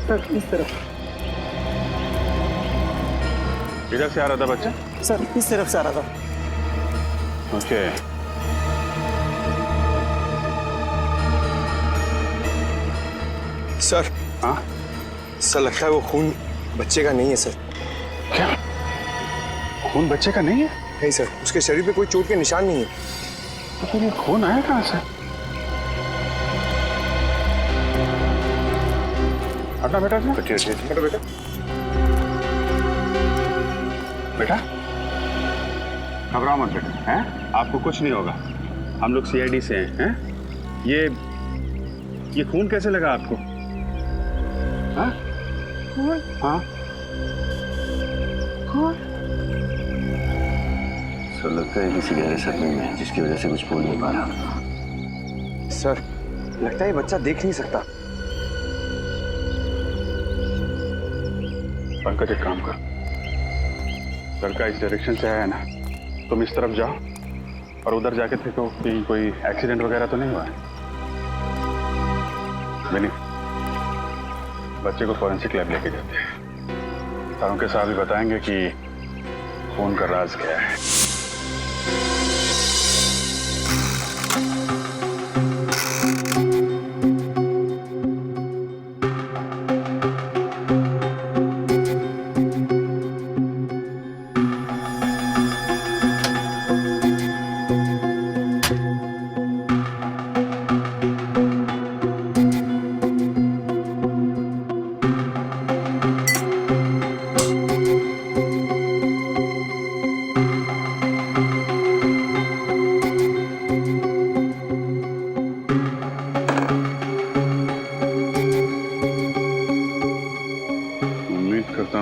Sir इस तरफ। किधर से आ रहा था बच्चा? सर इस तरफ से आ रहा था। ओके। सर। हाँ सर लगता है वो खून बच्चे का नहीं है सर। क्या? खून बच्चे का नहीं है? नहीं सर, उसके शरीर पे कोई चोट के निशान नहीं है। तो फिर ये खून आया कहाँ से? हटना बेटा, बेटा बेटा बेटा घबराओ मत बेटा, हैं? आपको कुछ नहीं होगा। हम लोग सीआईडी से हैं। ये खून कैसे लगा आपको? हाँ? खून? हाँ? खून? सर लगता है किसी गहरे सदमे में है, जिसकी वजह से कुछ बोल नहीं पा रहा। सर लगता है ये बच्चा देख नहीं सकता। पंकज एक काम कर, लड़का इस डायरेक्शन से आया है ना, तुम इस तरफ जाओ और उधर जाके देखो कि कोई एक्सीडेंट वगैरह तो नहीं हुआ है। बेनी, बच्चे को फॉरेंसिक लैब लेके जाते हैं। सारों के साथ भी बताएंगे कि खून का राज क्या है।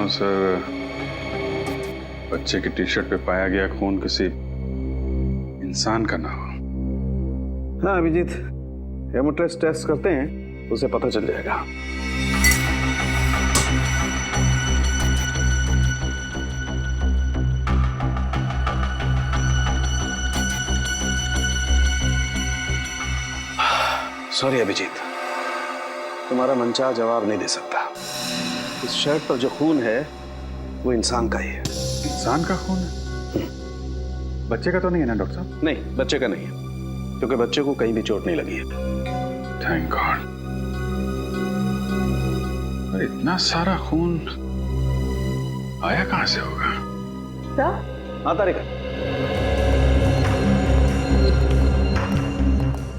सर, बच्चे की टी शर्ट पे पाया गया खून किसी इंसान का ना हो। हाँ अभिजीत, हेमोटेस्ट टेस्ट करते हैं, उसे पता चल जाएगा। सॉरी अभिजीत, तुम्हारा मनचाहा जवाब नहीं दे सकता। इस शर्ट पर जो खून है वो इंसान का ही है। इंसान का खून है? बच्चे का तो नहीं है ना डॉक्टर साहब? नहीं, बच्चे का नहीं है, क्योंकि बच्चे को कहीं भी चोट नहीं लगी है। Thank God. पर इतना सारा खून आया कहां से होगा? सर? हाँ तारिका।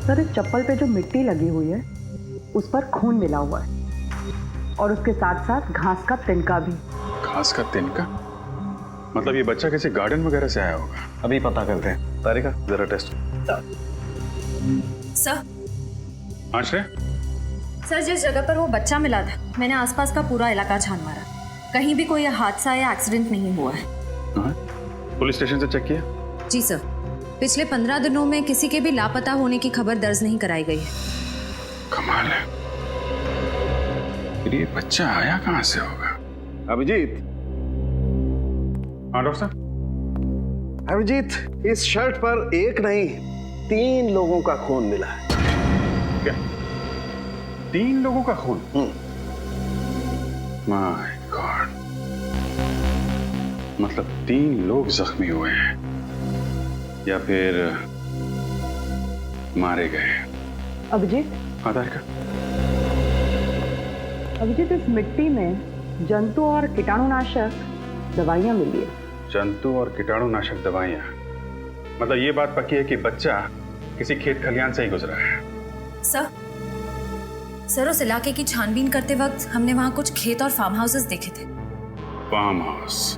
सर इस चप्पल पे जो मिट्टी लगी हुई है उस पर खून मिला हुआ है और उसके साथ साथ घास का तिनका भी। घास का तिनका? मतलब ये बच्चा किसी गार्डन वगैरह से आया होगा। अभी पता करते हैं। तारिका जरा टेस्ट। सर। हाँ श्रेय? सर जिस जगह पर वो बच्चा मिला था, मैंने आसपास का पूरा इलाका छान मारा, कहीं भी कोई हादसा या एक्सीडेंट नहीं हुआ है। हाँ? पुलिस स्टेशन से चेक किया? जी सर, पिछले 15 दिनों में किसी के भी लापता होने की खबर दर्ज नहीं कराई गई है। कमाल है। फिर ये बच्चा आया कहां से होगा? अभिजीत। हाँ डॉक्टर साहब? अभिजीत, इस शर्ट पर एक नहीं 3 लोगों का खून मिला है। क्या 3 लोगों का खून? माय गॉड, मतलब 3 लोग जख्मी हुए हैं या फिर मारे गए। अभिजीत? हाँ तारिका? अभिजीत इस मिट्टी में जंतु और कीटाणुनाशक दवाइयां मिली है। जंतु और कीटाणुनाशक दवाइयां? मतलब ये बात पक्की है कि बच्चा किसी खेत खलियान से ही गुजरा है। सर उस इलाके की छानबीन करते वक्त हमने वहां कुछ खेत और फार्म हाउसेस देखे थे। फार्म हाउस,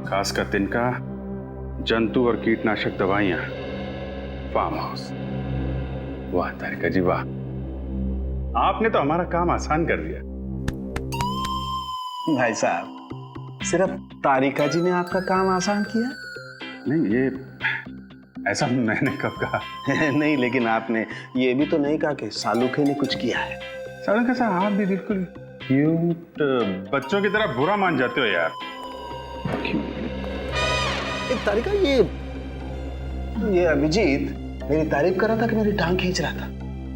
घास का तिनका, जंतु और कीटनाशक दवाइयां, फार्म हाउस। वाह तारिका जी वाह, आपने तो हमारा काम आसान कर दिया। भाई साहब, सिर्फ तारिका जी ने आपका काम आसान किया? नहीं, ये ऐसा मैंने कब कहा? नहीं, लेकिन आपने ये भी तो नहीं कहा कि सालूखे ने कुछ किया है। सालूखे साहब, आप भी बिल्कुल क्यूट बच्चों की तरह बुरा मान जाते हो यार। तारिका, ये अभिजीत मेरी तारीफ कर रहा था कि मेरी टांग खींच रहा था?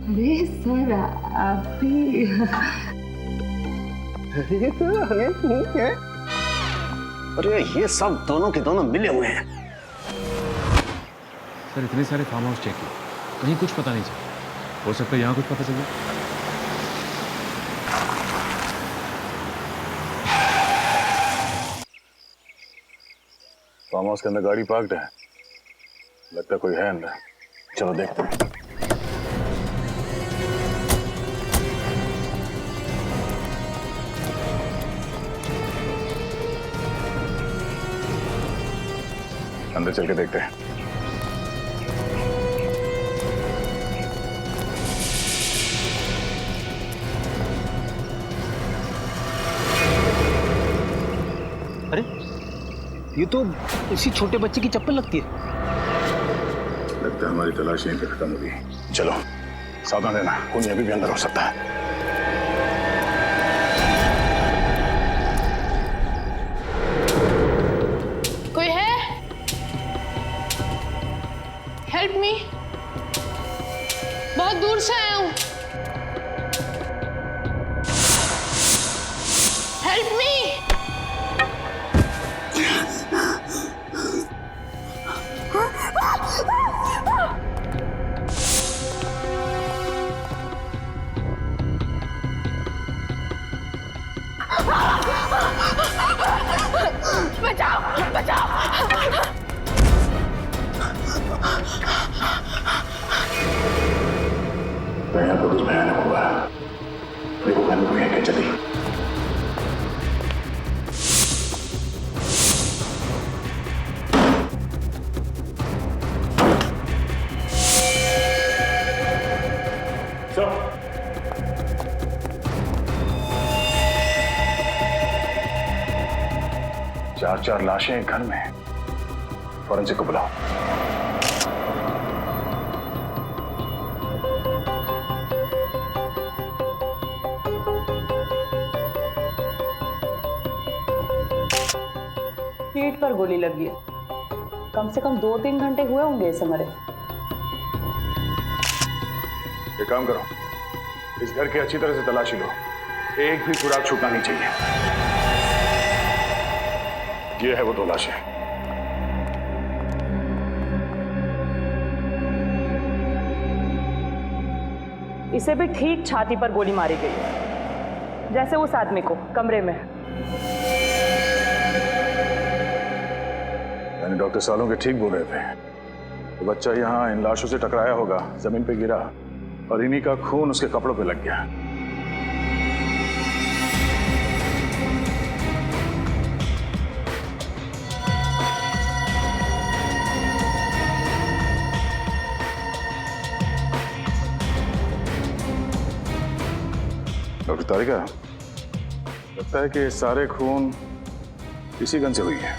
अरे सर आप भी अरे ये सब दोनों के दोनों मिले हुए हैं। सर इतने सारे फार्म हाउस चेक किए, कहीं कुछ पता नहीं चला। हो सकता है यहाँ कुछ पता चल जाए। फार्म हाउस के अंदर गाड़ी पार्क्ड है, लगता कोई है अंदर। चलो देखते हैं। अंदर चल के देखते हैं। अरे ये तो इसी छोटे बच्चे की चप्पल लगती है। लगता है हमारी तलाश यहीं पे खत्म होगी। चलो सावधान रहना, कोई अभी भी अंदर हो सकता है। कोई है? हेल्प मी, बहुत दूर से आया हूं। Help me. बचाओ बचाओ। यहाँ पर कुछ भयानक हुआ है। देखो कहने को क्या चली। चार लाशें एक घर में। फॉरेंसिक को बुलाओ। पीठ पर गोली लगी है। कम से कम 2-3 घंटे हुए होंगे इसे मरे। एक काम करो, इस घर की अच्छी तरह से तलाशी लो। एक भी सुराग छूटना नहीं चाहिए। ये है वो 2 लाशें। इसे भी ठीक छाती पर गोली मारी गई है, जैसे उस आदमी को कमरे में। यानी डॉक्टर सालों के ठीक बोल रहे थे। तो बच्चा यहाँ इन लाशों से टकराया होगा, जमीन पे गिरा और इन्हीं का खून उसके कपड़ों पे लग गया। डॉक्टर तारिका, लगता है कि सारे खून इसी गन से हुई है।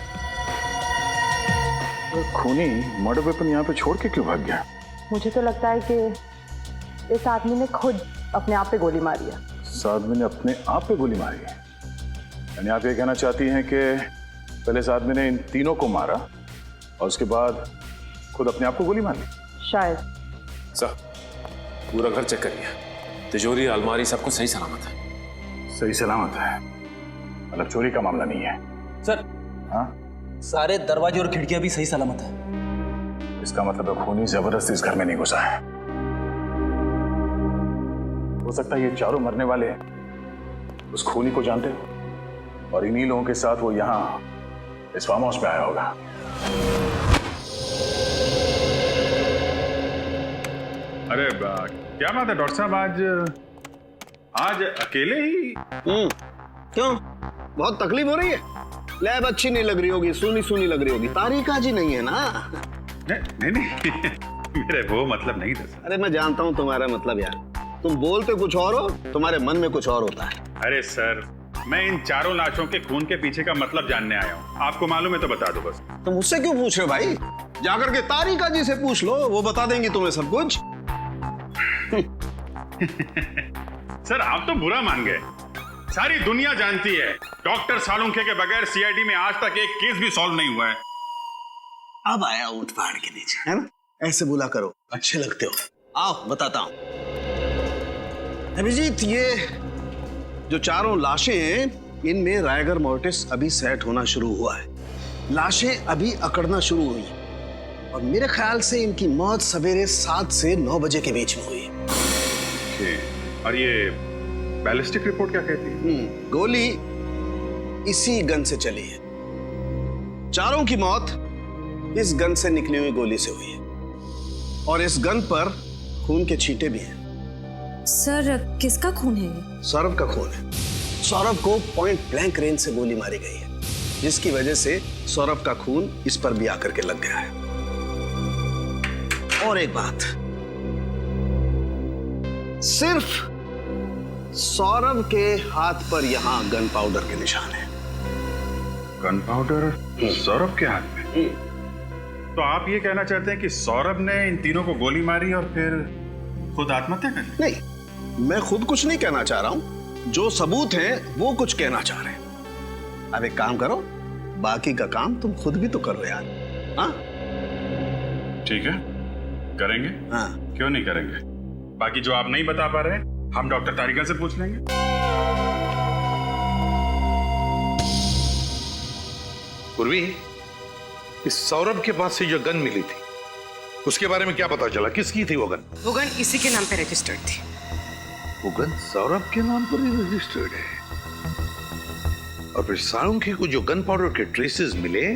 तो खूनी मर्डर वेपन यहाँ पे छोड़ के क्यों भाग गया? मुझे तो लगता है कि इस आदमी ने खुद अपने आप पे गोली मारी है। इस आदमी ने अपने आप पे गोली मारी है? यानी आप ये कहना चाहती हैं कि पहले इस आदमी ने इन तीनों को मारा और उसके बाद खुद अपने आप को गोली मार ली? शायद। सर पूरा घर चेक करिए, तिजोरी अलमारी सब कुछ सही सलामत है। सही सलामत है, मतलब चोरी का मामला नहीं है? सर हाँ, सारे दरवाजे और खिड़कियां भी सही सलामत है। इसका मतलब है खूनी जबरदस्ती इस घर में नहीं घुसा है। हो सकता है ये चारों मरने वाले उस खूनी को जानते हो और इन्हीं लोगों के साथ वो यहाँ इस फार्म हाउस पे आया होगा। अरे क्या बात है डॉक्टर साहब, आज अकेले ही? क्यों, बहुत तकलीफ हो रही है? लैब अच्छी नहीं लग रही होगी, सुनी सुनी लग रही होगी। तारिका जी नहीं है ना? नहीं मेरे वो मतलब नहीं था सर। अरे मैं जानता हूँ तुम्हारा मतलब यार, तुम बोलते कुछ और हो, तुम्हारे मन में कुछ और होता है। अरे सर, मैं इन चारों लाशों के खून के पीछे का मतलब जानने आया हूँ। आपको मालूम है तो बता दो बस। तुम मुझसे क्यों पूछ रहे हो भाई? जाकर के तारिका जी से पूछ लो, वो बता देंगी तुम्हें सब कुछ। सर आप तो बुरा मान गए। सारी दुनिया जानती है डॉक्टर सालुंखे के बगैर सीआईडी में आज तक एक केस भी सॉल्व नहीं हुआ है। अब आया ऊंट पहाड़ के नीचे, है ना? ऐसे बोला करो, अच्छे लगते हो। आओ बताता हूं। अभिजीत, ये जो चारों लाशें हैं, इनमें रायगर मोर्टिस अभी सेट होना शुरू हुआ है। लाशें अभी अकड़ना शुरू हुई और मेरे ख्याल से इनकी मौत सवेरे 7 से 9 बजे के बीच में हुई। और ये बैलिस्टिक रिपोर्ट क्या कहती है? गोली इसी गन से चली है। चारों की मौत इस गन से निकली हुई गोली से हुई है और इस गन पर खून के छींटे भी हैं। सर किसका खून है ये? सौरभ का खून है। सौरभ को पॉइंट ब्लैंक रेंज से गोली मारी गई है, जिसकी वजह से सौरभ का खून इस पर भी आकर के लग गया है। और एक बात, सिर्फ सौरभ के हाथ पर यहां गन पाउडर के निशान है। गन पाउडर सौरभ के हाथ में? तो आप ये कहना चाहते हैं कि सौरभ ने इन तीनों को गोली मारी और फिर खुद आत्महत्या कर ली? नहीं, मैं खुद कुछ नहीं कहना चाह रहा हूं। जो सबूत हैं वो कुछ कहना चाह रहे हैं। अब एक काम करो, बाकी का काम तुम खुद भी तो करो यार। हाँ ठीक है, करेंगे। हाँ, क्यों नहीं करेंगे? बाकी जो आप नहीं बता पा रहे हम डॉक्टर तारिका से पूछ लेंगे। पूर्वी, इस सौरभ के पास से जो गन मिली थी उसके बारे में क्या पता चला? किसकी थी वो गन? वो गन इसी के नाम पे रजिस्टर्ड थी। वो गन सौरभ के नाम पर ही रजिस्टर्ड है। और फिर साळुंखे को जो गन पाउडर के ट्रेसेस मिले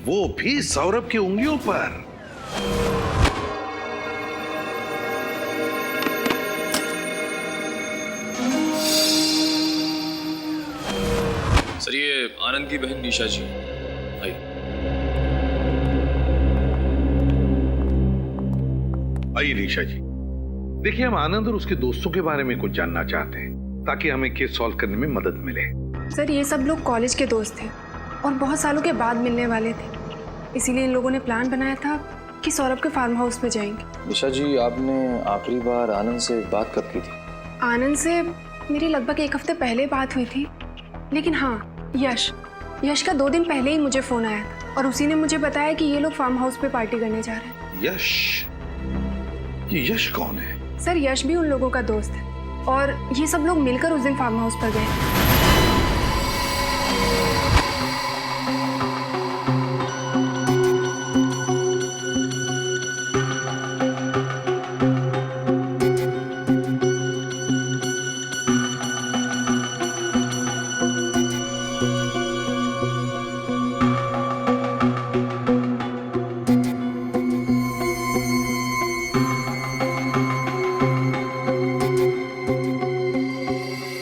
वो भी सौरभ की उंगलियों पर। सर ये आनंद की बहन निशा जी आइए निशा जी, देखिए हम आनंद और उसके दोस्तों के बारे में कुछ जानना चाहते हैं ताकि हमें केस सॉल्व करने में मदद मिले। सर ये सब लोग कॉलेज के दोस्त थे और बहुत सालों के बाद मिलने वाले थे, इसीलिए इन लोगों ने प्लान बनाया था कि सौरभ के फार्म हाउस पे जाएंगे। निशा जी, आपने आखिरी बार आनंद से बात कब की थी? आनंद से मेरी लगभग 1 हफ्ते पहले बात हुई थी, लेकिन हाँ यश का 2 दिन पहले ही मुझे फोन आया था और उसी ने मुझे बताया कि ये लोग फार्म हाउस पे पार्टी करने जा रहे हैं। यश? ये यश कौन है? सर यश भी उन लोगों का दोस्त है और ये सब लोग मिलकर उस दिन फार्म हाउस पर गए।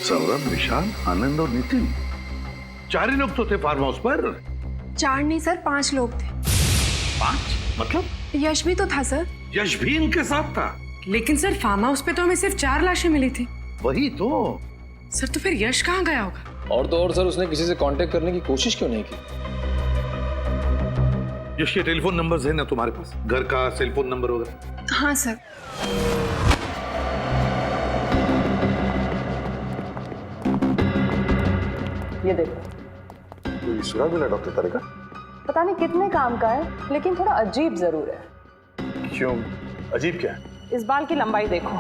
सौरभ, विशाल, आनंद और नितिन, 4 ही लोग तो थे फार्म हाउस पर। 4 नहीं सर, 5 लोग थे। 5? मतलब? यश भी तो था सर। यश भी इनके साथ था? लेकिन सर फार्म हाउस पे तो हमें सिर्फ 4 लाशें मिली थी। वही तो। सर तो फिर यश कहाँ गया होगा? और तो और सर, उसने किसी से कांटेक्ट करने की कोशिश क्यों नहीं की? यश के टेलीफोन नंबर्स है ना तुम्हारे पास? घर का सेलफोन नंबर वगैरह? हाँ सर। ये देखो, कोई सुराग मिला डॉक्टर तारिका? पता नहीं कितने काम का है, लेकिन थोड़ा अजीब जरूर है। क्यों? अजीब क्या है? इस बाल की लंबाई देखो।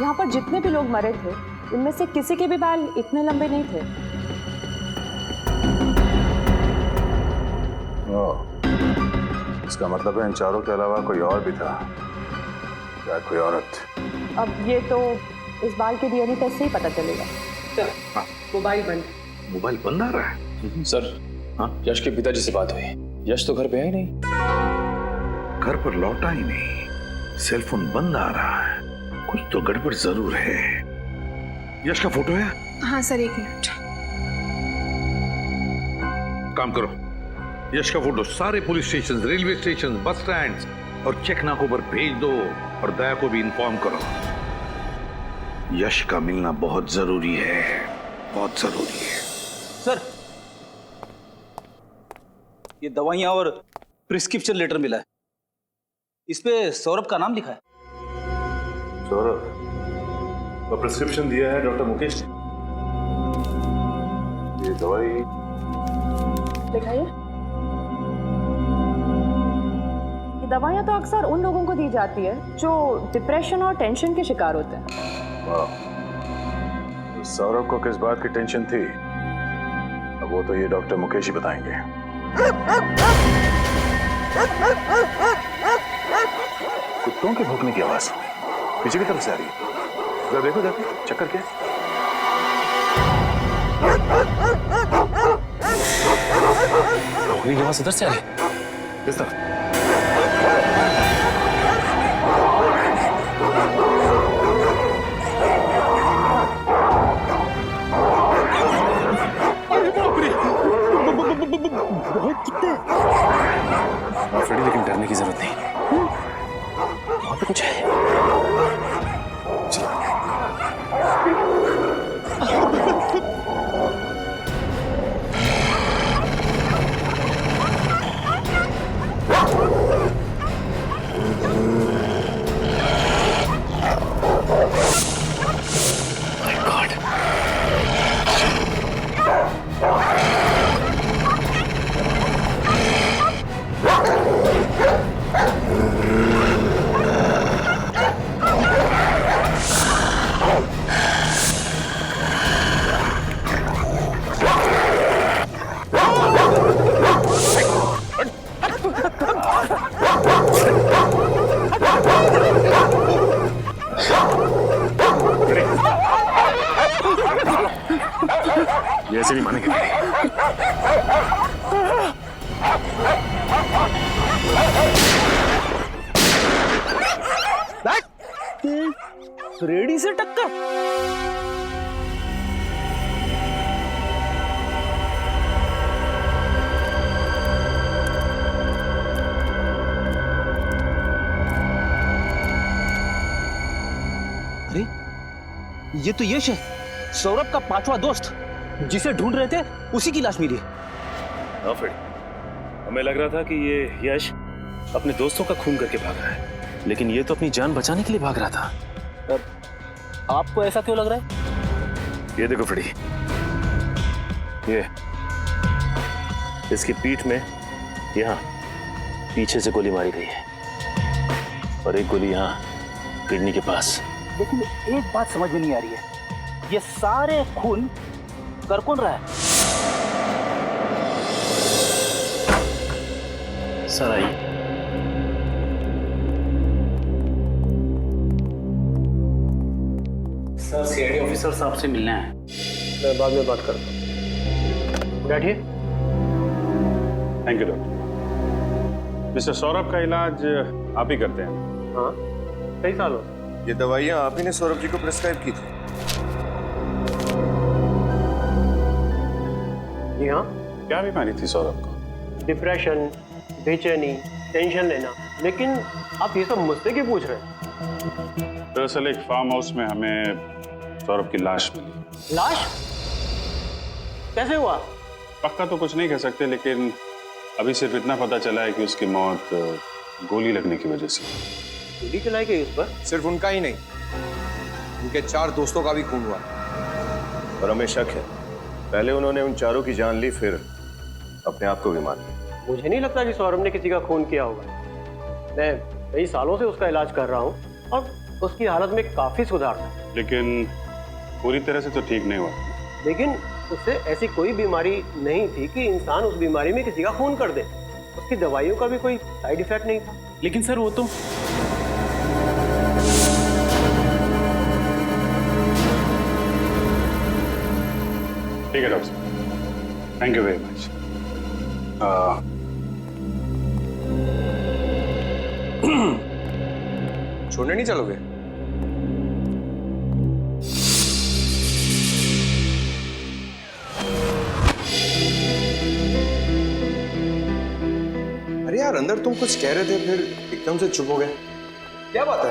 यहाँ पर जितने भी लोग मरे थे उनमें से किसी के भी बाल इतने लंबे नहीं थे। इसका मतलब है इन चारों के अलावा कोई और भी था, या कोई औरत। अब ये तो इस बाल के डीएनए टेस्ट से ही पता चलेगा। मोबाइल बंद। मोबाइल बंद आ रहा है? सर हाँ, यश के पिताजी से बात हुई। यश तो घर पे है ही नहीं। घर पर लौटा ही नहीं, सेलफोन बंद आ रहा है, कुछ तो गड़बड़ जरूर है। यश का फोटो है? हाँ सर, 1 मिनट। काम करो, यश का फोटो सारे police station, railway station, bus stand और चेक नाकों पर भेज दो और दया को भी इन्फॉर्म करो। यश का मिलना बहुत जरूरी है, बहुत जरूरी है। सर, ये दवाइयां और प्रिस्क्रिप्शन लेटर मिला है, इस पे सौरभ का नाम लिखा है। सौरभ, तो प्रिस्क्रिप्शन दिया है डॉक्टर मुकेश ने। ये दवाई दिखाइए। ये दवाइयाँ तो अक्सर उन लोगों को दी जाती है जो डिप्रेशन और टेंशन के शिकार होते हैं। वाह, तो सौरभ को किस बात की टेंशन थी, अब वो तो ये डॉक्टर मुकेश ही बताएंगे। कुत्तों के भौंकने की आवाज पीछे की तरफ से आ रही है, जरा देखो जाके, चक्कर क्या है? भौंकने की आवाज इधर से आ रही है। किस तरफ? फ्रेडी, लेकिन डरने की जरूरत नहीं, वहां पे कुछ है। चलो। ये ऐसे नहीं मानेंगे। फ्रेडी से टक्कर? अरे ये तो यश है, सौरभ का 5वां दोस्त, जिसे ढूंढ रहे थे उसी की लाश मिली। हाँ फ्रेडी, हमें लग रहा था कि ये यश अपने दोस्तों का खून करके भाग रहा है, लेकिन ये तो अपनी जान बचाने के लिए भाग रहा था। आपको ऐसा क्यों लग रहा है? ये देखो फ्रेडी, ये इसकी पीठ में यहाँ पीछे से गोली मारी गई है और एक गोली यहाँ किडनी के पास। लेकिन एक बात समझ में नहीं आ रही है, ये सारे खून कर कौन रहा है? सर आइए। सर सीआईडी ऑफिसर साहब से मिलना है। मैं बाद में बात करता हूँ, बैठिए। Thank you doctor. Mister Saurabh का इलाज आप ही करते हैं? हाँ, कई सालों। ये दवाइयाँ आप ही ने सौरभ जी को प्रिस्क्राइब की थी? जी हाँ। क्या बीमारी थी सौरभ को? डिप्रेशन, बेचैनी, टेंशन लेना। लेकिन आप ये सब मुझसे क्यों पूछ रहे हैं? दरअसल एक फार्म हाउस में हमें सौरभ की लाश मिली। लाश? कैसे हुआ? पक्का तो कुछ नहीं कह सकते, लेकिन अभी सिर्फ इतना पता चला है कि उसकी मौत गोली लगने की वजह से। गोली चलाई गई उस पर? सिर्फ उनका ही नहीं, उनके 4 दोस्तों का भी खून हुआ और हमें शक है पहले उन्होंने उन चारों की जान ली, फिर अपने आप को भी मार लिया। मुझे नहीं लगता कि सौरभ ने किसी का खून किया होगा। मैं कई सालों से उसका इलाज कर रहा हूँ और उसकी हालत में काफी सुधार था। लेकिन पूरी तरह से तो ठीक नहीं हुआ। लेकिन उससे ऐसी कोई बीमारी नहीं थी कि इंसान उस बीमारी में किसी का खून कर दे। उसकी दवाइयों का भी कोई साइड इफेक्ट नहीं था। लेकिन सर वो तो ठीक है डॉक्टर साहब, थैंक यू वेरी मच। छोड़ने नहीं चलोगे? अरे यार, अंदर तुम कुछ कह रहे थे, फिर एकदम से चुप हो गए। क्या बात है,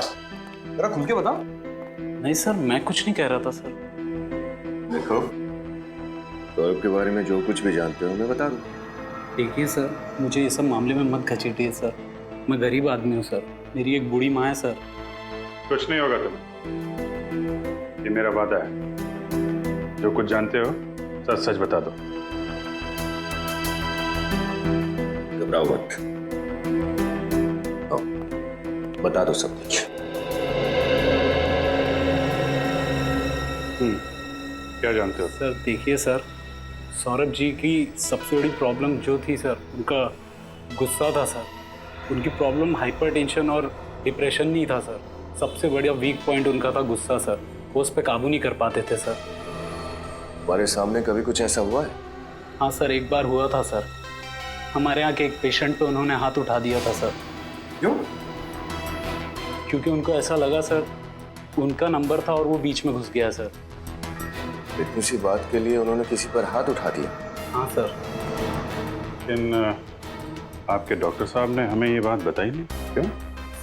जरा खुल के बताओ। नहीं सर, मैं कुछ नहीं कह रहा था सर। देखो, सौरभ के बारे में जो कुछ भी जानते हो मैं बता दूं। देखिए सर, मुझे ये सब मामले में मत घसीटिए सर। मैं गरीब आदमी हूँ सर, मेरी एक बूढ़ी माँ है सर। कुछ नहीं होगा तुम्हें, ये मेरा वादा है। जो कुछ जानते हो सच सच बता दो। घबराओ मत, बता दो सब कुछ। क्या जानते हो? सर देखिए सर, सौरभ जी की सबसे बड़ी प्रॉब्लम जो थी सर, उनका गुस्सा था सर। उनकी प्रॉब्लम हाइपरटेंशन और डिप्रेशन नहीं था सर, सबसे बड़ा वीक पॉइंट उनका था गुस्सा सर। वो उस पर काबू नहीं कर पाते थे सर। हमारे सामने कभी कुछ ऐसा हुआ है? हाँ सर, एक बार हुआ था सर। हमारे यहाँ के एक पेशेंट पे उन्होंने हाथ उठा दिया था सर। क्यों? क्योंकि उनको ऐसा लगा सर उनका नंबर था और वो बीच में घुस गया सर। इतनी सी बात के लिए उन्होंने किसी पर हाथ उठा दिया? हाँ सर। लेकिन आपके डॉक्टर साहब ने हमें ये बात बताई नहीं, क्यों?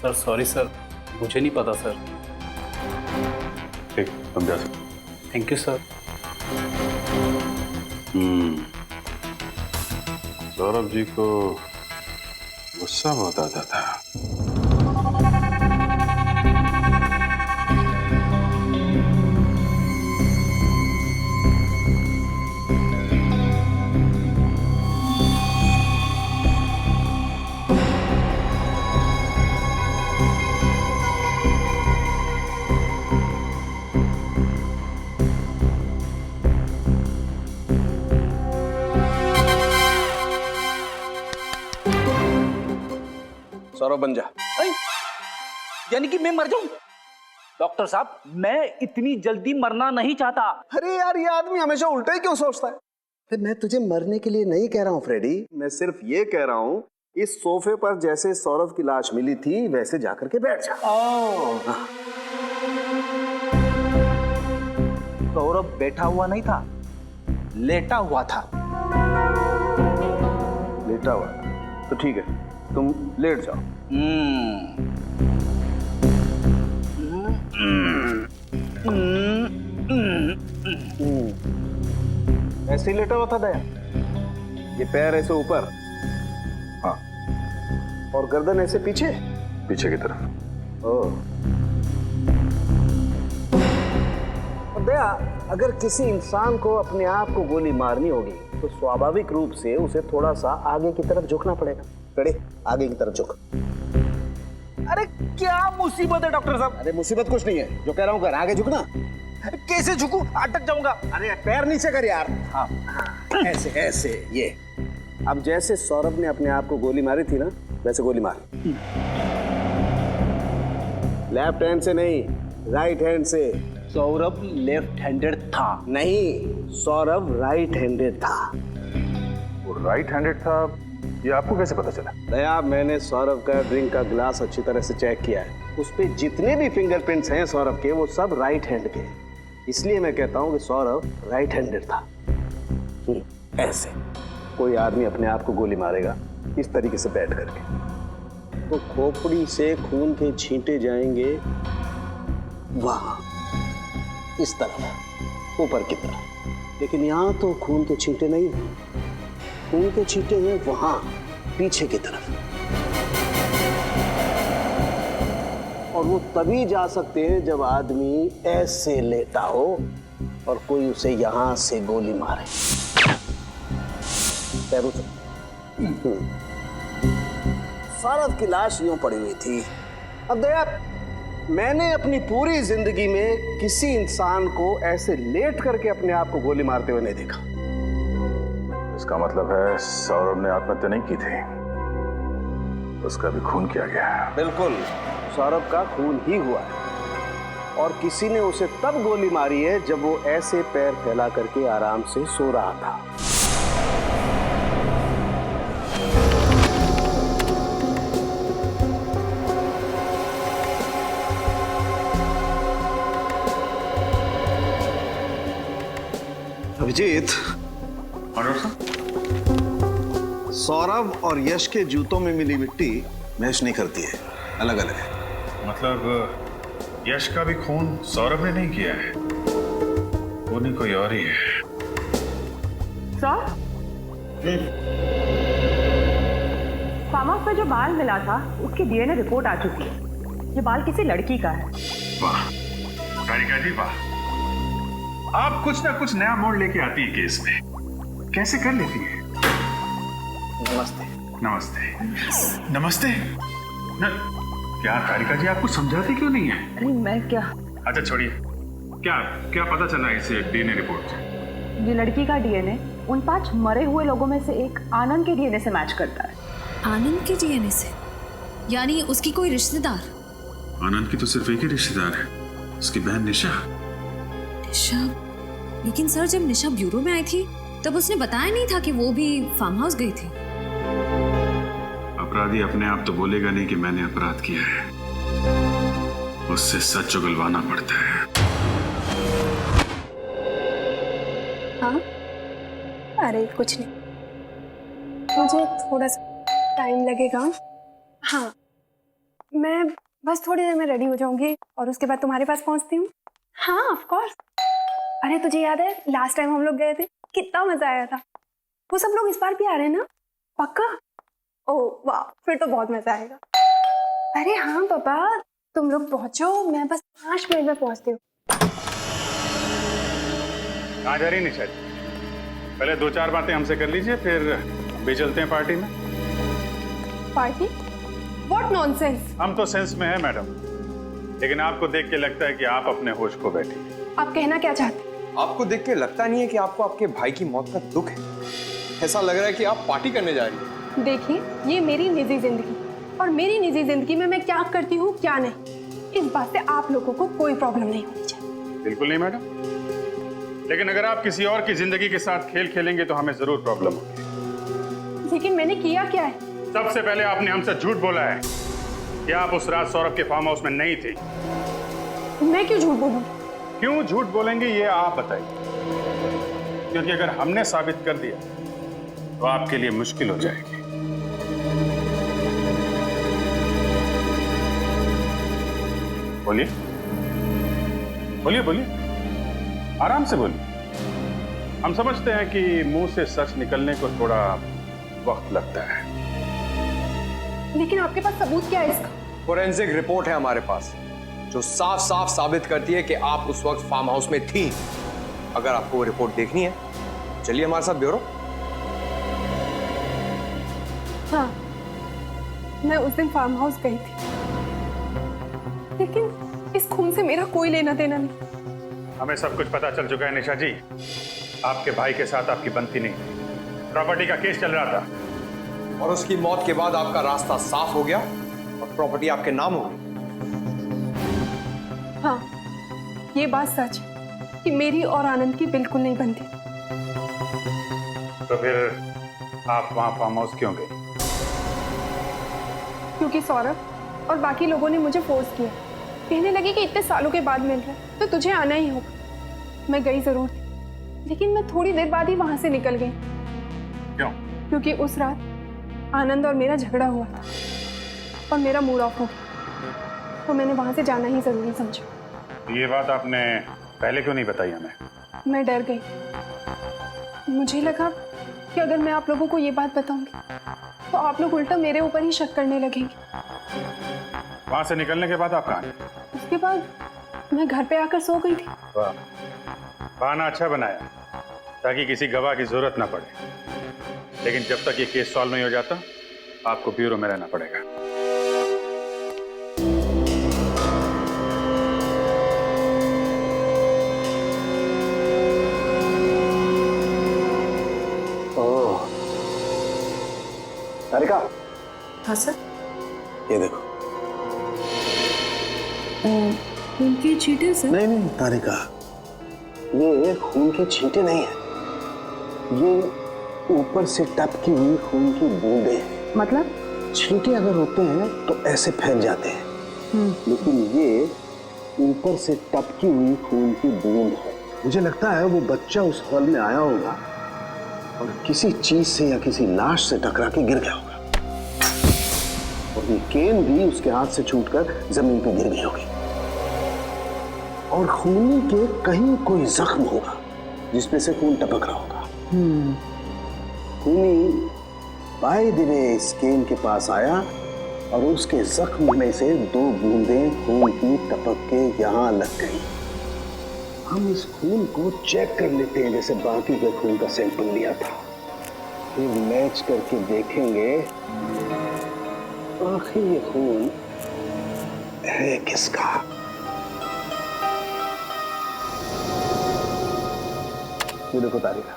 सर सॉरी सर, मुझे नहीं पता सर। ठीक, तुम जा सकते। Thank you sir. Saurabh ji को गुस्सा बहुत आता था। सौरभ बन जा। यानी कि मैं मर जाऊं? डॉक्टर साहब, मैं इतनी जल्दी मरना नहीं चाहता। अरे यार, ये आदमी हमेशा उल्टा ही क्यों सोचता है? फिर मैं तुझे मरने के लिए नहीं कह रहा हूँ फ्रेडी, मैं सिर्फ ये कह रहा हूँ इस सोफे पर जैसे सौरभ की लाश मिली थी वैसे जाकर के बैठ जा। सौरभ बैठा हुआ नहीं था, लेटा हुआ था। लेटा हुआ? तो ठीक है, तुम लेट जाओ। ऐसे ही लेटा हुआ था दया? ये पैर ऐसे ऊपर? हाँ। और गर्दन ऐसे पीछे? पीछे की तरफ। ओह। और दया, अगर किसी इंसान को अपने आप को गोली मारनी होगी तो स्वाभाविक रूप से उसे थोड़ा सा आगे की तरफ झुकना पड़ेगा। खड़े, आगे की तरफ झुक। अरे क्या मुसीबत है डॉक्टर साहब? अरे मुसीबत कुछ नहीं है, जो कह रहा हूँ कर, आगे झुकना। कैसे झुकूं? अटक जाऊंगा। अरे पैर नीचे कर यार। हाँ, ऐसे ऐसे, ये। अब जैसे सौरभ ने अपने आप को गोली मारी थी ना, वैसे गोली मार। लेफ्ट हैंड से नहीं, राइट हैंड से। सौरभ लेफ्ट हैंडेड था। नहीं, सौरभ राइट हैंडेड था। वो राइट हैंडेड था, ये आपको कैसे पता चला? दया, मैंने सौरभ का ड्रिंक का ग्लास अच्छी तरह से चेक किया है। उस पे जितने भी फिंगरप्रिंट्स हैं सौरभ के, वो सब राइट हैंड के। इसलिए मैं कहता हूँ कि सौरभ राइट हैंडेड था। ऐसे कोई आदमी अपने आप को गोली मारेगा इस तरीके से बैठ करके, तो खोपड़ी से खून के छींटे जाएंगे वहां, इस तरफ, ऊपर की तरफ। लेकिन यहाँ तो खून के छींटे नहीं हैं, खून के छींटे हैं वहां, पीछे की तरफ। और वो तभी जा सकते हैं जब आदमी ऐसे लेटा हो और कोई उसे यहां से गोली मारे। पैरों से। सौरभ की लाश यूं पड़ी हुई थी। अब दया, मैंने अपनी पूरी जिंदगी में किसी इंसान को ऐसे लेट करके अपने आप को गोली मारते हुए नहीं देखा। इसका मतलब है सौरभ ने आत्महत्या नहीं की थी, उसका भी खून किया गया है। बिल्कुल, सौरभ का खून ही हुआ है और किसी ने उसे तब गोली मारी है जब वो ऐसे पैर फैला करके आराम से सो रहा था। अभिजीत, सौरभ और यश के जूतों में मिली मिट्टी मैच नहीं करती है, अलग अलग है। मतलब यश का भी खून सौरभ ने नहीं किया है, वो नहीं कोई और ही है। सर, फार्म हाउस में जो बाल मिला था उसकी डीएनए रिपोर्ट आ चुकी है। ये बाल किसी लड़की का है। वाह कारिका जी वाह, आप कुछ ना कुछ नया मोड़ लेके आती है केस में, कैसे कर लेती है? नमस्ते। नमस्ते। नमस्ते। क्या तारिका जी, आप कुछ समझाते क्यों नहीं है? अरे मैं क्या, अच्छा छोड़िए, क्या क्या पता चला इसे डीएनए रिपोर्ट से? ये लड़की का डीएनए उन 5 मरे हुए लोगों में से एक आनंद के डीएनए से मैच करता है। आनंद के डीएनए से? यानी उसकी कोई रिश्तेदार? आनंद की तो सिर्फ एक ही रिश्तेदार है, उसकी बहन निशा। निशा? लेकिन सर, जब निशा ब्यूरो में आई थी तब उसने बताया नहीं था कि वो भी फार्म हाउस गई थी। अपराधी अपने आप तो बोलेगा नहीं कि मैंने अपराध किया है, उससे सच उगलवाना पड़ता है। हाँ? अरे कुछ नहीं, मुझे थोड़ा सा टाइम लगेगा। हाँ, मैं बस थोड़ी देर में रेडी हो जाऊंगी और उसके बाद तुम्हारे पास पहुंचती हूँ। हाँ ऑफ कोर्स। अरे तुझे याद है लास्ट टाइम हम लोग गए थे, कितना मजा आया था। वो सब लोग इस बार भी आ रहे हैं ना? पक्का? ओह वाह, फिर तो बहुत मजा आएगा। अरे हाँ पापा, तुम लोग पहुंचो, मैं बस 5 मिनट में पहुंचती हूँ। कहाँ जा रही निशा जी? पहले 2-4 बातें हमसे कर लीजिए, फिर भी चलते हैं पार्टी में। पार्टी? What nonsense. हम तो सेंस में है मैडम, लेकिन आपको देख के लगता है कि आप अपने होश खो बैठी हैं। आप कहना क्या चाहते हैं? आपको देख के लगता नहीं है कि आपको आपके भाई की मौत का दुख है? ऐसा लग रहा है कि आप पार्टी करने जा रही हैं। देखिए, ये मेरी निजी जिंदगी, और मेरी निजी जिंदगी में मैं क्या करती हूँ क्या नहीं, इस बात से आप लोगों को कोई प्रॉब्लम नहीं होनी चाहिए। बिल्कुल नहीं मैडम, लेकिन अगर आप किसी और की जिंदगी के साथ खेल खेलेंगे तो हमें जरूर प्रॉब्लम होगी। लेकिन मैंने किया क्या है? सबसे पहले आपने हमसे झूठ बोला है कि आप उस रात सौरभ के फार्म हाउस में नहीं थी। मैं क्यों झूठ बोलूं? क्यों झूठ बोलेंगे ये आप बताइए, क्योंकि अगर हमने साबित कर दिया तो आपके लिए मुश्किल हो जाएगी। बोलिए बोलिए बोलिए, आराम से बोलिए। हम समझते हैं कि मुंह से सच निकलने को थोड़ा वक्त लगता है, लेकिन आपके पास सबूत क्या है इसका? फोरेंसिक रिपोर्ट है हमारे पास जो साफ साफ साबित करती है कि आप उस वक्त फार्म हाउस में थी। अगर आपको वो रिपोर्ट देखनी है, चलिए हमारे साथ ब्यूरो। हाँ, मैं उस दिन फार्म हाउस गई थी, लेकिन इस खून से मेरा कोई लेना देना नहीं। हमें सब कुछ पता चल चुका है निशा जी। आपके भाई के साथ आपकी बनती नहीं थी, प्रॉपर्टी का केस चल रहा था, और उसकी मौत के बाद आपका रास्ता साफ हो गया और प्रॉपर्टी आपके नाम हो गई। हाँ, ये बात सच है कि मेरी और आनंद की बिल्कुल नहीं बनती। तो फिर आप वहां फार्म हाउस क्यों गए? क्योंकि सौरभ और बाकी लोगों ने मुझे फोर्स किया, कहने लगे कि इतने सालों के बाद मिल रहा है तो तुझे आना ही होगा। मैं गई जरूर थी, लेकिन मैं थोड़ी देर बाद ही वहां से निकल गई। क्यों? क्योंकि उस रात आनंद और मेरा झगड़ा हुआ था और मेरा मूड ऑफ हो गया, तो मैंने वहां से जाना ही जरूरी समझा। ये बात आपने पहले क्यों नहीं बताई हमें? मैं डर गई। मुझे लगा कि अगर मैं आप लोगों को ये बात बताऊंगी तो आप लोग उल्टा मेरे ऊपर ही शक करने लगेंगे। वहां से निकलने के बाद आप कहाँ गए? उसके बाद मैं घर पे आकर सो गई थी। वाह, बहाना अच्छा बनाया ताकि किसी गवाह की जरूरत ना पड़े, लेकिन जब तक ये केस सॉल्व नहीं हो जाता आपको ब्यूरो में रहना पड़ेगा। तारिका। हाँ सर। ये देखो। खून की छींटे सर? नहीं नहीं तारिका, ये खून के छींटे नहीं है, ये ऊपर से टपकी हुई खून की बूंदें हैं। मतलब? छींटे अगर होते हैं तो ऐसे फैल जाते हैं, लेकिन ये ऊपर से टपकी हुई खून की बूंद है। मुझे लगता है वो बच्चा उस हॉल में आया होगा और किसी चीज से या किसी लाश से टकरा के गिर गया होगा, और ये केन भी उसके हाथ से छूटकर जमीन पर गिर गई होगी, और खूनी के कहीं कोई जख्म होगा जिसमें से खून टपक रहा होगा। खूनी बाय द वे इस केन के पास आया और उसके जख्म में से 2 बूंदें खून की टपक के यहाँ लग गई। हम इस खून को चेक कर लेते हैं जैसे बाकी के खून का सैंपल लिया था, फिर मैच करके देखेंगे आखिर ये खून है किसका? ये देखो तारिका,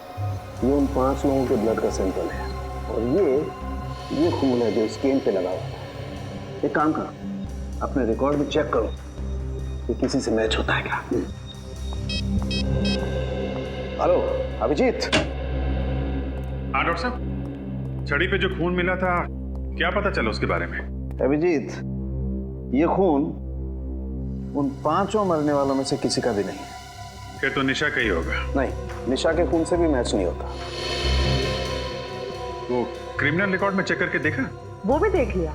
ये उन 5 लोगों के ब्लड का सैंपल है और ये खून है जो स्कैन पे लगा हुआ है। एक काम करो, अपने रिकॉर्ड में चेक करो कि किसी से मैच होता है क्या। हेलो अभिजीत। हाँ डॉक्टर साहब, छड़ी पे जो खून मिला था क्या पता चला उसके बारे में? अभिजीत, ये खून उन 5 मरने वालों में से किसी का भी नहीं है। फिर तो निशा का ही होगा। नहीं, निशा के खून से भी मैच नहीं होता। वो क्रिमिनल रिकॉर्ड में चेक करके देखा? वो भी देख लिया,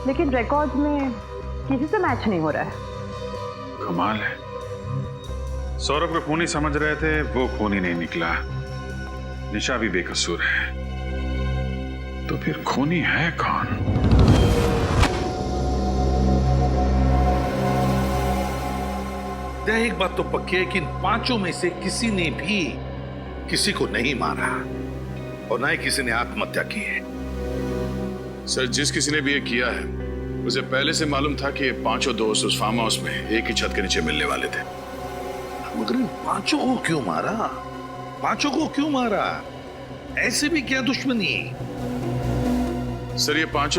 लेकिन रिकॉर्ड में किसी से मैच नहीं हो रहा है। कमाल है, सौरभ को खून ही समझ रहे थे, वो खून ही नहीं निकला। निशा भी बेकसूर है, तो फिर खूनी है कौन? एक बात तो पक्की है कि इन 5 में से किसी ने भी किसी को नहीं मारा और ना ही किसी ने आत्महत्या की है। सर, जिस किसी ने भी ये किया है उसे पहले से मालूम था कि ये 5 दोस्त उस फार्म हाउस में एक ही छत के नीचे मिलने वाले थे। मगर इन 5 को क्यों मारा? 5 को क्यों मारा? ऐसे भी क्या दुश्मनी? सर, ये 5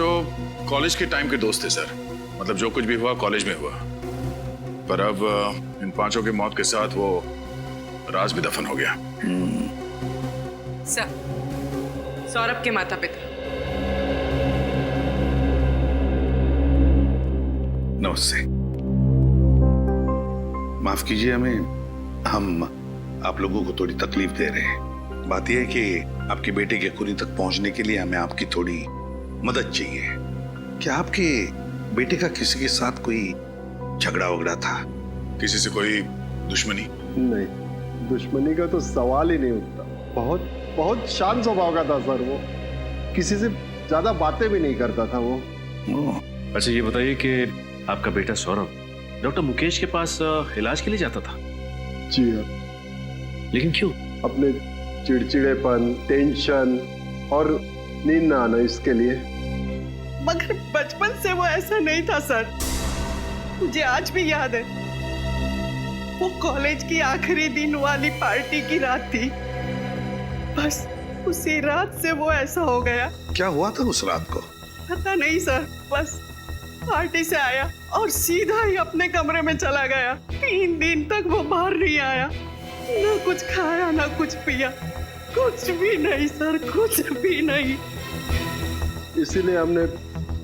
कॉलेज के टाइम के दोस्त थे सर। मतलब जो कुछ भी हुआ कॉलेज में हुआ, पर अब इन 5 की मौत के साथ वो राज भी दफन हो गया। सर, सौरभ के माता पिता। नमस्ते। माफ कीजिए, हम आप लोगों को थोड़ी तकलीफ दे रहे हैं। बात यह है कि आपके बेटे के खूनी तक पहुंचने के लिए हमें आपकी थोड़ी मदद चाहिए। क्या आपके बेटे का किसी के साथ कोई झगड़ा वगड़ा था? किसी से कोई दुश्मनी? नहीं, दुश्मनी का तो सवाल ही नहीं उठता। बहुत शांत स्वभाव का था सर वो। किसी से ज्यादा बातें भी नहीं करता था वो। अच्छा ये बताइए कि आपका बेटा सौरभ डॉक्टर मुकेश के पास इलाज के लिए जाता था? जी हाँ। लेकिन क्यों? अपने चिड़चिड़ेपन, टेंशन और नींद ना आना, इसके लिए। मगर बचपन से वो ऐसा नहीं था सर। मुझे आज भी याद है, वो कॉलेज की आखिरी दिन वाली पार्टी की रात थी। बस उसी रात से वो ऐसा हो गया। क्या हुआ था उस रात को? पता नहीं सर, बस पार्टी से आया और सीधा ही अपने कमरे में चला गया। 3 दिन तक वो बाहर नहीं आया, ना कुछ खाया ना कुछ पिया, कुछ भी नहीं सर, कुछ भी नहीं। इसीलिए हमने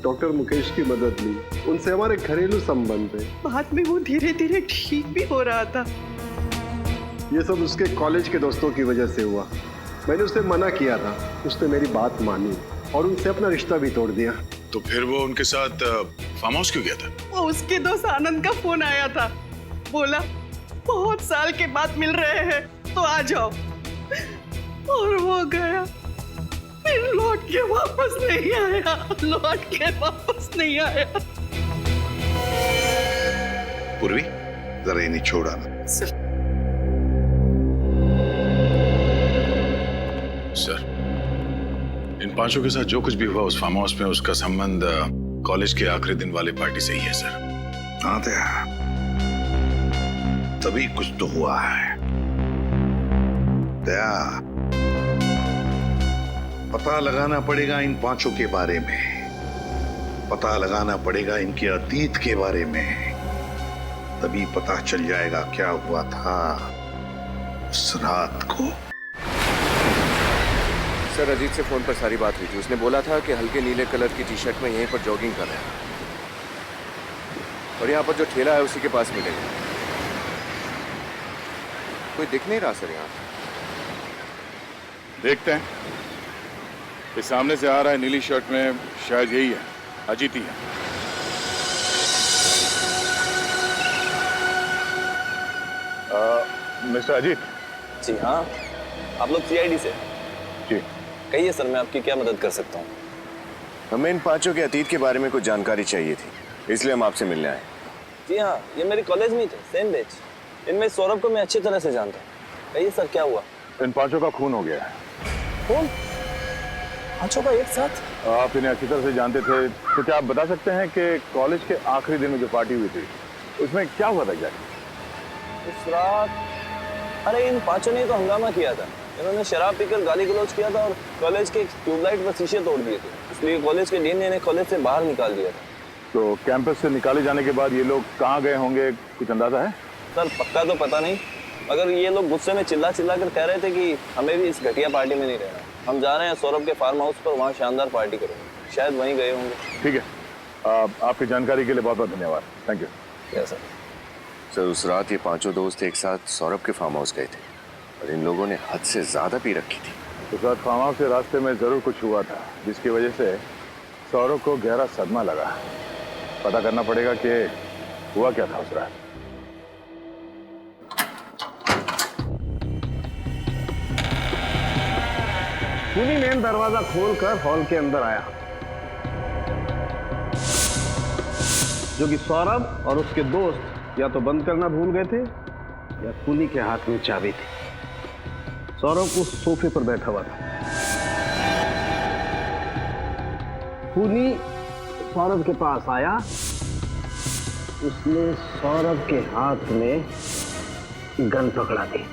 डॉक्टर मुकेश की मदद ली। उनसे हमारे घरेलू संबंध है। बाद में वो धीरे धीरे ठीक भी हो रहा था। ये सब उसके कॉलेज के दोस्तों की वजह से हुआ। मैंने उसे मना किया था, उसने मेरी बात मानी और उनसे अपना रिश्ता भी तोड़ दिया। तो फिर वो उनके साथ फार्म हाउस क्यों गया था? वो उसके दोस्त आनंद का फोन आया था, बोला बहुत साल के बाद मिल रहे हैं तो आ जाओ, और वो गया। फिर लौट के वापस नहीं आया। पूर्वी, जरा इन्हें छोड़ा ना। सर, इन 5 के साथ जो कुछ भी हुआ उस फार्म हाउस में, उसका संबंध कॉलेज के आखिरी दिन वाले पार्टी से ही है सर। हाँ तभी कुछ तो हुआ है। दया, पता लगाना पड़ेगा इन 5 के बारे में, पता लगाना पड़ेगा इनके अतीत के बारे में। तभी पता चल जाएगा क्या हुआ था उस रात को। सर, अजीत से फोन पर सारी बात हुई थी। उसने बोला था कि हल्के नीले कलर की टी-शर्ट में यहीं पर जॉगिंग कर रहे हैं और यहाँ पर जो ठेला है उसी के पास मिलेगा। कोई दिख नहीं रहा सर यहाँ। देखते हैं। ये सामने से आ रहा है नीली शर्ट में, शायद यही है, अजीत ही है। मिस्टर अजीत। जी हाँ, आप लोग CID से? जी। कहिए सर, मैं आपकी क्या मदद कर सकता हूँ? हमें इन 5 के अतीत के बारे में कुछ जानकारी चाहिए थी, इसलिए हम आपसे मिलने आए। जी हाँ, ये मेरे कॉलेज में थे, सेम बैच। इनमें सौरभ को मैं अच्छी तरह से जानता हूँ। कहिए सर, क्या हुआ? इन 5 का खून हो गया है। खून? पांचों का एक साथ? आप इन्हें अच्छी तरह से जानते थे, तो क्या आप बता सकते हैं कि कॉलेज के आखिरी दिन में जो पार्टी हुई थी उसमें क्या हुआ था एग्जैक्टली? उस रात अरे इन पांचों ने तो हंगामा किया था। इन्होंने शराब पीकर गाली गलौज किया था और कॉलेज के ट्यूबलाइट पर शीशे तोड़ दिए थे, इसलिए कॉलेज के डीन ने इन्हें कॉलेज से बाहर निकाल दिया था। तो कैंपस से निकाले जाने के बाद ये लोग कहाँ गए होंगे, कुछ अंदाजा है? सर पक्का तो पता नहीं, मगर ये लोग गुस्से में चिल्ला चिल्ला कर कह रहे थे कि हमें भी इस घटिया पार्टी में नहीं रहना, हम जा रहे हैं सौरभ के फार्म हाउस पर, वहाँ शानदार पार्टी करेंगे। शायद वहीं गए होंगे। ठीक है, आपकी जानकारी के लिए बहुत बहुत धन्यवाद। Thank you. Yes sir. Sir उस रात ये पांचों दोस्त एक साथ सौरभ के फार्म हाउस गए थे और इन लोगों ने हद से ज्यादा पी रखी थी। उस रात फार्म हाउस के रास्ते में जरूर कुछ हुआ था जिसकी वजह से सौरभ को गहरा सदमा लगा। पता करना पड़ेगा कि हुआ क्या था उस रात। खूनी मेन दरवाजा खोलकर हॉल के अंदर आया, जो कि सौरभ और उसके दोस्त या तो बंद करना भूल गए थे या खूनी के हाथ में चाबी थी। सौरभ उस सोफे पर बैठा हुआ था। खूनी सौरभ के पास आया, उसने सौरभ के हाथ में गन पकड़ा दी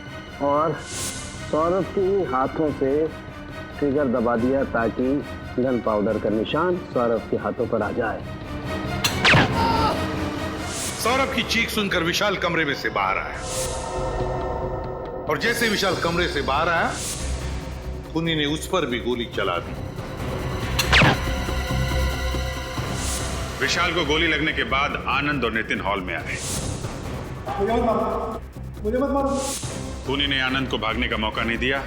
और सौरभ के हाथों से ट्रिगर दबा दिया ताकि गन पाउडर का निशान सौरभ के हाथों पर आ जाए। सौरभ की चीख सुनकर विशाल कमरे में से बाहर आया और जैसे विशाल कमरे से बाहर आया, खूनी ने उस पर भी गोली चला दी। विशाल को गोली लगने के बाद आनंद और नितिन हॉल में आए। मुझे मत मारो। खूनी ने आनंद को भागने का मौका नहीं दिया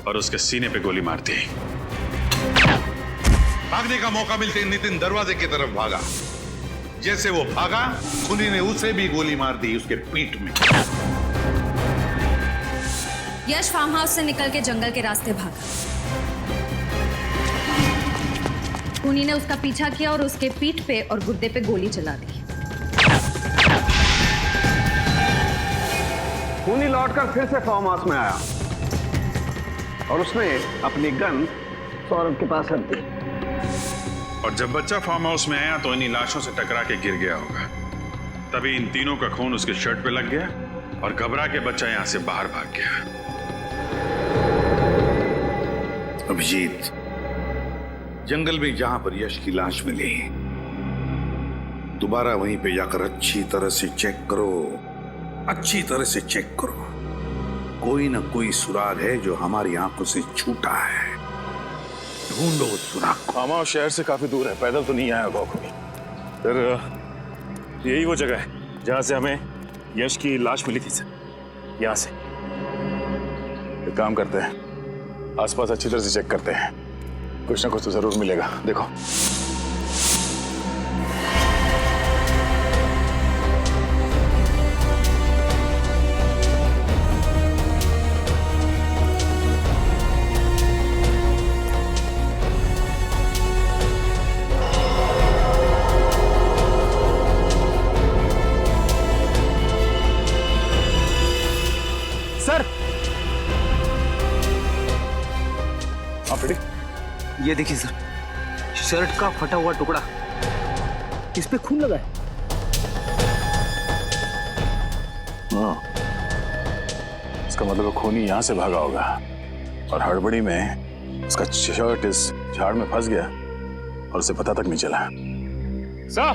और उसके सीने पे गोली मार दी। भागने का मौका मिलते नितिन दरवाजे की तरफ भागा। जैसे वो भागा, खूनी ने उसे भी गोली मार दी उसके पीठ में। यश फार्म हाउस से निकल के जंगल के रास्ते भागा। खूनी ने उसका पीछा किया और उसके पीठ पे और गुर्दे पे गोली चला दी। खूनी लौटकर फिर से फार्म हाउस में आया और उसने अपनी गन सौरभ के पास रख दी। और जब बच्चा फार्म हाउस में आया तो इन्हीं लाशों से टकरा के गिर गया होगा। तभी इन तीनों का खून उसके शर्ट पे लग गया और घबरा के बच्चा यहां से बाहर भाग गया। अभिजीत, जंगल में जहां पर यश की लाश मिली, दोबारा वहीं पे जाकर अच्छी तरह से चेक करो, अच्छी तरह से चेक करो। कोई ना कोई सुराग है जो हमारी आंखों से छूटा है। ढूंढो उस सुराग को। फार्म हाउस शहर से काफी दूर है, पैदल तो नहीं आया होगा खूनी। फिर यही वो जगह है जहां से हमें यश की लाश मिली थी सर, यहाँ से। एक काम करते हैं, आसपास अच्छी तरह से चेक करते हैं, कुछ ना कुछ तो जरूर मिलेगा। देखो सर, ये देखिए सर, शर्ट का फटा हुआ टुकड़ा, इस पे खून लगा है। हाँ, इसका मतलब खूनी यहां से भागा होगा और हड़बड़ी में उसका शर्ट इस झाड़ में फंस गया और उसे पता तक नहीं चला। सर,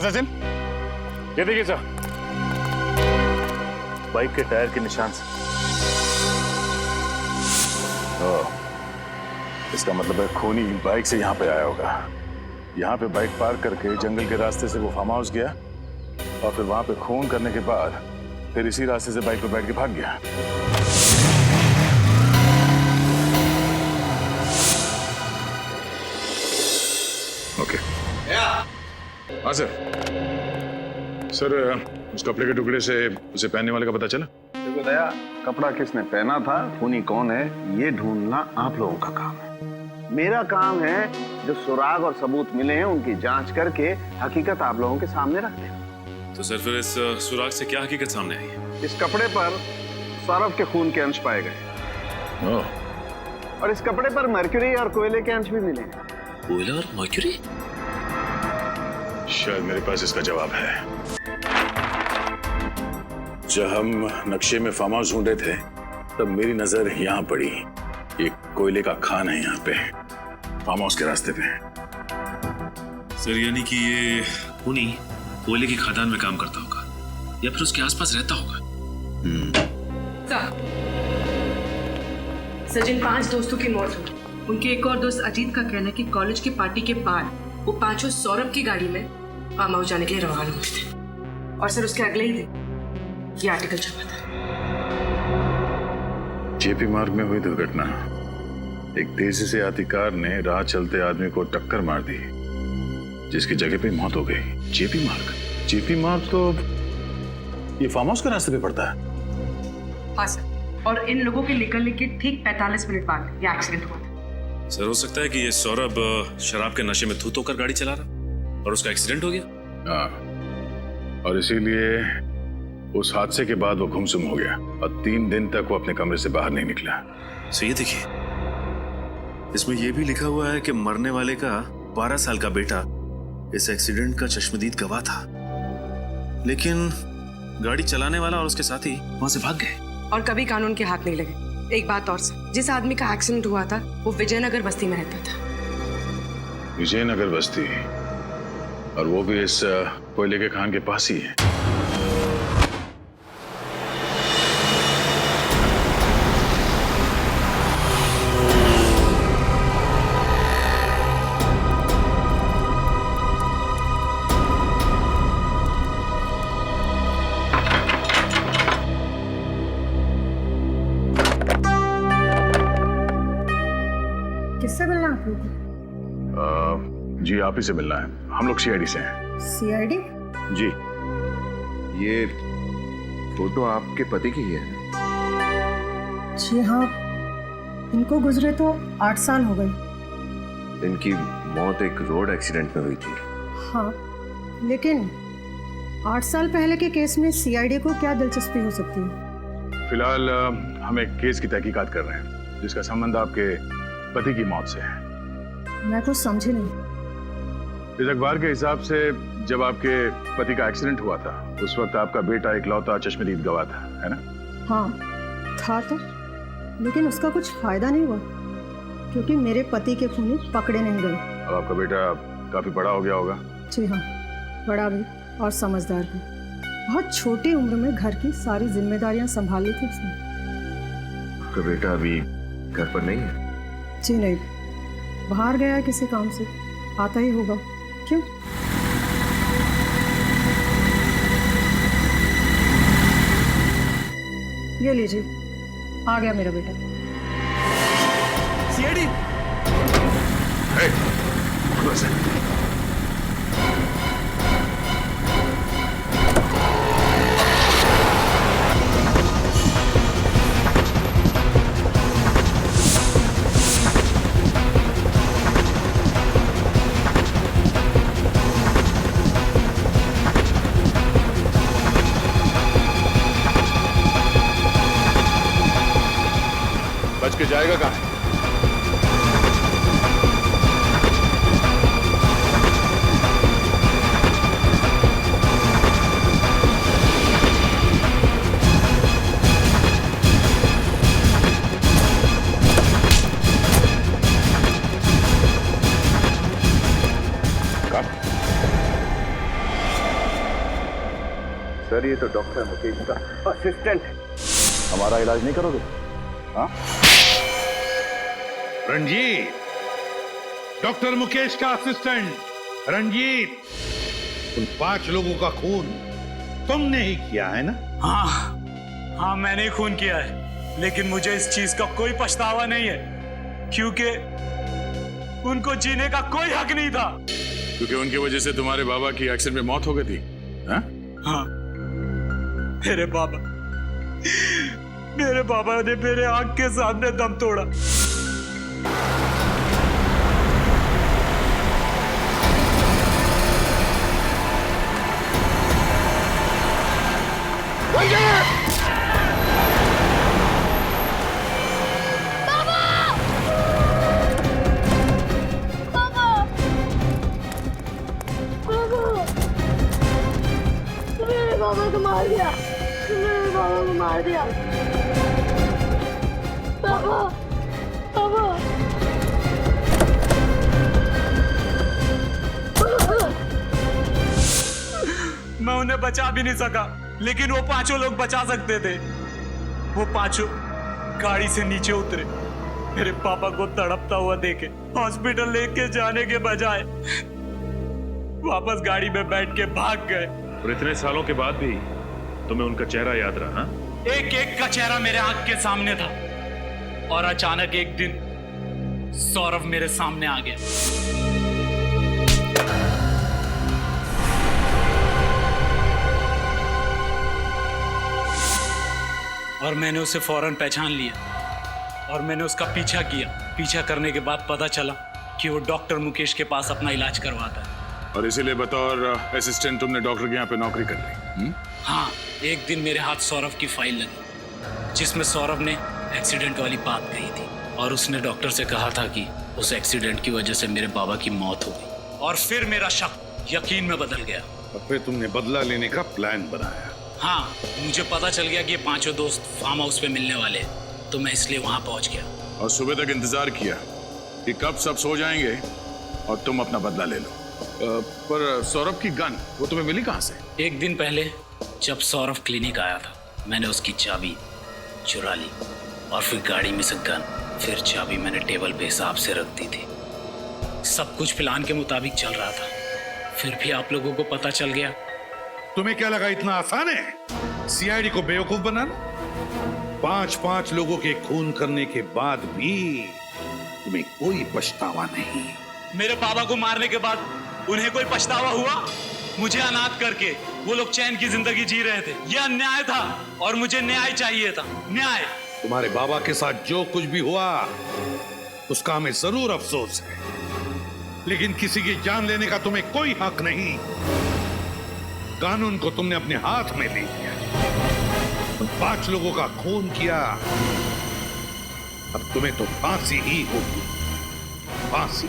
सचिन, ये देखिए सर, बाइक के टायर के निशान से। इसका मतलब है खूनी बाइक से यहाँ पे आया होगा। यहाँ पे बाइक पार्क करके जंगल के रास्ते से वो फार्म हाउस गया और फिर वहां पे खून करने के बाद फिर इसी रास्ते से बाइक पे बैठ के भाग गया। ओके। हाँ सर। सर, उस कपड़े के टुकड़े से उसे पहनने वाले का पता चला? देखो दया, कपड़ा किसने पहना था, खूनी कौन है, ये ढूंढना आप लोगों का काम है। मेरा काम है जो सुराग और सबूत मिले हैं उनकी जांच करके हकीकत आप लोगों के सामने रख दें। तो सर फिर इस सुराग से क्या हकीकत सामने आई है? इस कपड़े पर सौरभ के खून के अंश पाए गए और इस कपड़े पर मर्क्यूरी और कोयले के अंश भी मिले हैं। कोयला और मर्क्यूरी? शायद मेरे पास इसका जवाब है। जब हम नक्शे में फार्म हाउस ढूंढे थे तब मेरी नजर यहाँ पड़ी। एक कोयले का खान है यहाँ पे, फार्म हाउस के रास्ते पे। सर यानी कि ये खूनी कोयले की खदान में काम करता होगा या फिर उसके आसपास रहता होगा। सर जिन 5 दोस्तों की मौत हुई, उनके एक और दोस्त अजीत का कहना है कि कॉलेज की पार्टी के बाद वो 5 सौरभ की गाड़ी में फार्म हाउस जाने के लिए रवाना हुए थे। और सर उसके अगले ही दिन ये आर्टिकल छपा था। जेपी मार्ग में हुई दुर्घटना। एक तेजी से आती कार ने राह चलते आदमी को टक्कर मार दी, जिसकी जगह पे मौत हो गई। जेपी मार्ग तो ये फार्म हाउस के रास्ते पे पड़ता है। हाँ सर, और इन लोगों के निकलने के ठीक 45 मिनट बाद ये एक्सीडेंट हुआ था। सर हो सकता है कि ये सौरभ शराब के नशे में धुत होकर गाड़ी चला रहा और उसका एक्सीडेंट हो गया। हाँ, और इसीलिए उस हादसे के बाद वो गुमसुम हो गया और 3 दिन तक वो अपने कमरे से बाहर नहीं निकला। सो ये देखिए, इसमें यह भी लिखा हुआ है कि मरने वाले का 12 साल का बेटा इस एक्सीडेंट का चश्मदीद गवाह था, लेकिन गाड़ी चलाने वाला और उसके साथी वहां से भाग गए और कभी कानून के हाथ नहीं लगे। एक बात और सर, जिस आदमी का एक्सीडेंट हुआ था वो विजयनगर बस्ती में रहता था। विजयनगर बस्ती, और वो भी इस कोयले के खान के पास ही है। किससे मिलना आप लोग? जी आप ही से मिलना है, हम लोग सीआईडी से हैं। सीआईडी? जी। ये फोटो आपके पति की है? जी हाँ, इनको गुजरे तो 8 साल हो गए। इनकी मौत एक रोड एक्सीडेंट में हुई थी। हाँ, लेकिन 8 साल पहले के केस में सीआईडी को क्या दिलचस्पी हो सकती है? फिलहाल हम एक केस की तहकीकात कर रहे हैं जिसका संबंध आपके पति की मौत से है। मैं कुछ समझी नहीं। इस अखबार के हिसाब से जब आपके पति का एक्सीडेंट हुआ था उस वक्त आपका बेटा इकलौता चश्मदीद गवाह था, है ना? हाँ था तो, लेकिन उसका कुछ फायदा नहीं हुआ क्योंकि मेरे पति के खूनी पकड़े नहीं गए। अब आपका बेटा काफी बड़ा हो गया होगा। जी हाँ, बड़ा भी और समझदार भी। बहुत छोटी उम्र में घर की सारी जिम्मेदारियां संभाल ली थी उसने। आपका बेटा अभी घर पर नहीं है? जी नहीं, बाहर गया है किसी काम से, आता ही होगा। क्यों? ये लीजिए, आ गया मेरा बेटा। सीआईडी। बच के जाएगा कहाँ? सर ये तो डॉक्टर मुकेश का असिस्टेंट है। हमारा इलाज नहीं करोगे? हाँ? रंजीत, डॉक्टर मुकेश का असिस्टेंट रंजीत, उन 5 लोगों का खून तुमने ही किया है ना? हाँ मैंने ही खून किया है, लेकिन मुझे इस चीज का कोई पछतावा नहीं है क्योंकि उनको जीने का कोई हक नहीं था। क्योंकि उनकी वजह से तुम्हारे बाबा की एक्सीडेंट में मौत हो गई थी। हाँ? हाँ, मेरे बाबा ने मेरे आंख के सामने दम तोड़ा। पापा को मार दिया, मेरे पापा को मार दिया। पापा, पापा। मैं उन्हें बचा भी नहीं सका, लेकिन वो पांचों लोग बचा सकते थे। वो पांचों गाड़ी से नीचे उतरे, मेरे पापा को तड़पता हुआ देखे हॉस्पिटल लेके जाने के बजाय वापस गाड़ी में बैठ के भाग गए। और इतने सालों के बाद भी तुम्हें उनका चेहरा याद रहा? एक एक का चेहरा मेरे आंख के सामने था, और अचानक एक दिन सौरभ मेरे सामने आ गया। और मैंने उसे फौरन पहचान लिया और मैंने उसका पीछा किया। पीछा करने के बाद पता चला कि वो डॉक्टर मुकेश के पास अपना इलाज करवाता है। और इसीलिए बतौर असिस्टेंट तुमने डॉक्टर के यहाँ पे नौकरी कर ली? हाँ, एक दिन मेरे हाथ सौरभ की फाइल लगी जिसमें सौरभ ने एक्सीडेंट वाली बात कही थी, और उसने डॉक्टर से कहा था कि उस एक्सीडेंट की वजह से मेरे बाबा की मौत हो गई। और फिर मेरा शक यकीन में बदल गया। और फिर तुमने बदला लेने का प्लान बनाया? हाँ, मुझे पता चल गया कि ये पांचों दोस्त फार्म हाउस पे मिलने वाले हैं, तो मैं इसलिए वहां पहुंच गया। और सुबह तक इंतजार किया कि कब सब सो जाएंगे और तुम अपना बदला ले लो। पर सौरभ की गन वो तुम्हें मिली कहां से? एक दिन पहले जब सौरभ क्लिनिक आया था, मैंने उसकी चाबी चुरा ली और फिर गाड़ी में से गन, फिर चाबी मैंने टेबल पे हिसाब से रख दी थी। सब कुछ प्लान के मुताबिक चल रहा था, फिर भी आप लोगों को पता चल गया। तुम्हें क्या लगा इतना आसान है सीआईडी को बेवकूफ बनाना? 5-5 लोगों के खून करने के बाद भी तुम्हें कोई पछतावा नहीं? मेरे पापा को मारने के बाद उन्हें कोई पछतावा हुआ? मुझे अनाथ करके वो लोग चैन की जिंदगी जी रहे थे। यह अन्याय था और मुझे न्याय चाहिए था। न्याय। तुम्हारे बाबा के साथ जो कुछ भी हुआ उसका हमें जरूर अफसोस है, लेकिन किसी की जान लेने का तुम्हें कोई हक नहीं। कानून को तुमने अपने हाथ में ले लिया, तुम 5 लोगों का खून किया, अब तुम्हें तो फांसी ही होगी। फांसी।